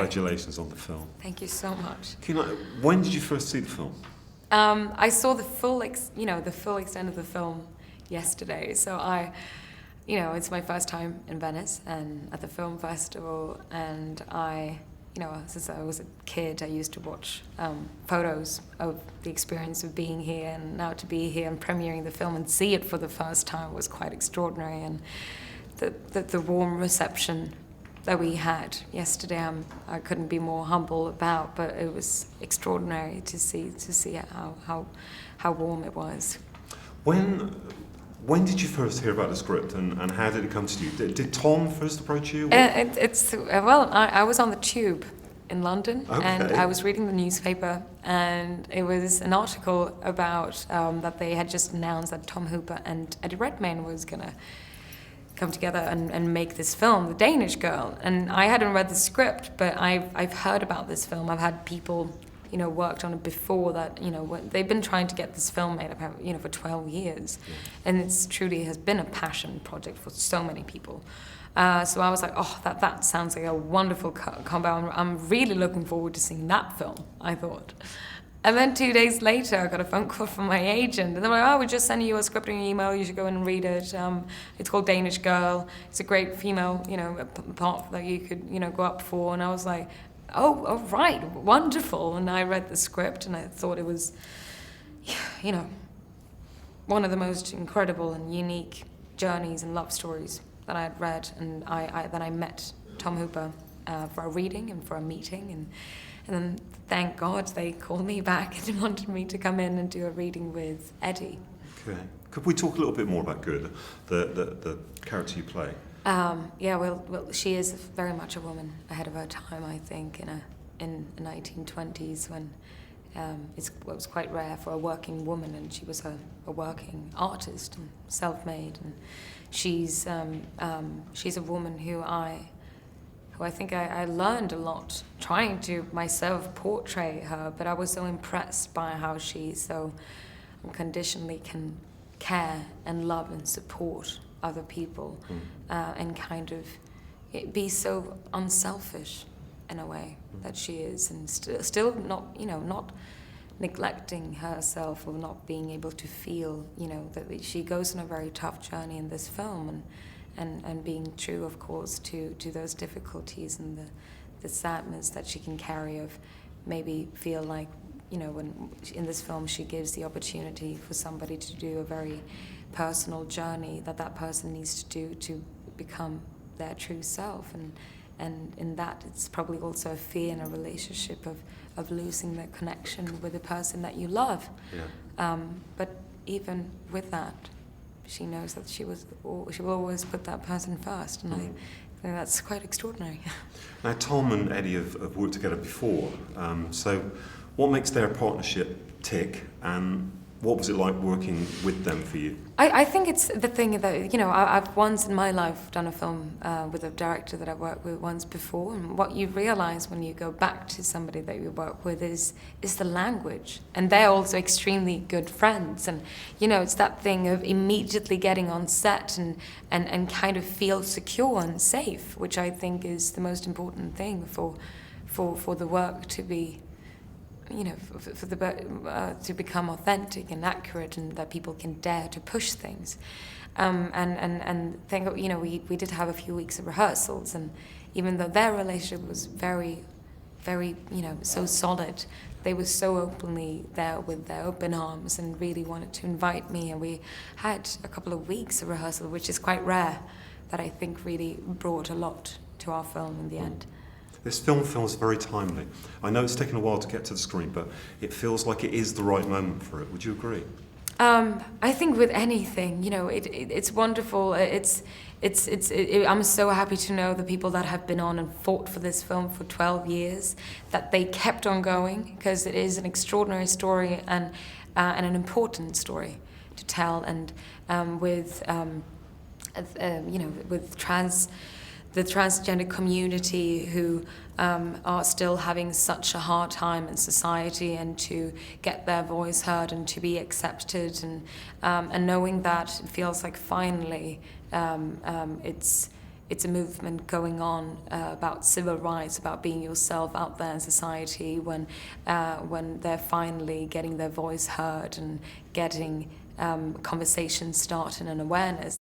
Congratulations on the film. Thank you so much. When did you first see the film? I saw the full extent of the film yesterday. So it's my first time in Venice and at the film festival, and since I was a kid, I used to watch photos of the experience of being here, and now to be here and premiering the film and see it for the first time was quite extraordinary. And the warm reception that we had yesterday, I couldn't be more humble about, but it was extraordinary to see how warm it was. When did you first hear about the script, and how did it come to you? Did Tom first approach you? I was on the tube in London, okay. And I was reading the newspaper, and it was an article about that they had just announced that Tom Hooper and Eddie Redmayne was gonna come together and make this film, The Danish Girl. And I hadn't read the script, but I've heard about this film. I've had people worked on it before that, they've been trying to get this film made, for 12 years. Yeah. And it's truly has been a passion project for so many people. So I was like, that sounds like a wonderful combo. I'm really looking forward to seeing that film, I thought. And then 2 days later, I got a phone call from my agent. And they're like, we're just sending you a script in your email. You should go and read it. It's called Danish Girl. It's a great female, part that you could, go up for. And I was like, oh, right, wonderful. And I read the script, and I thought it was, one of the most incredible and unique journeys and love stories that I had read. And then I met Tom Hooper for a reading and for a meeting. And then, thank God, they called me back and wanted me to come in and do a reading with Eddie. Okay. Could we talk a little bit more about Good, the character you play? Well, she is very much a woman ahead of her time, I think, in the 1920s when it was quite rare for a working woman, and she was a working artist and self-made. And she's a woman who I think I learned a lot trying to myself portray her, but I was so impressed by how she so unconditionally can care and love and support other people, and kind of be so unselfish in a way that she is, and still not neglecting herself or not being able to feel, that she goes on a very tough journey in this film, and being true, of course, to those difficulties and the sadness that she can carry of maybe feel like, when in this film she gives the opportunity for somebody to do a very personal journey that person needs to do to become their true self, and in that it's probably also a fear in a relationship of losing the connection with the person that you love. Yeah. But even with that, she knows that she will always put that person first, and I think that's quite extraordinary. Now, Tom and Eddie have worked together before, so what makes their partnership tick, and what was it like working with them for you? I think it's the thing that, I've once in my life done a film with a director that I've worked with once before, and what you realize when you go back to somebody that you work with is the language. And they're also extremely good friends, and, it's that thing of immediately getting on set and kind of feel secure and safe, which I think is the most important thing for the work to be, to become authentic and accurate, and that people can dare to push things. And thank, we did have a few weeks of rehearsals, and even though their relationship was very, very, so solid, they were so openly there with their open arms and really wanted to invite me. And we had a couple of weeks of rehearsal, which is quite rare, that I think really brought a lot to our film in the end. This film feels very timely. I know it's taken a while to get to the screen, but it feels like it is the right moment for it. Would you agree? I think with anything, it's wonderful. I'm so happy to know the people that have been on and fought for this film for 12 years, that they kept on going, because it is an extraordinary story and an important story to tell. And with the transgender community who are still having such a hard time in society, and to get their voice heard and to be accepted, and knowing that it feels like finally it's it's a movement going on about civil rights, about being yourself out there in society, when they're finally getting their voice heard and getting conversations started and awareness.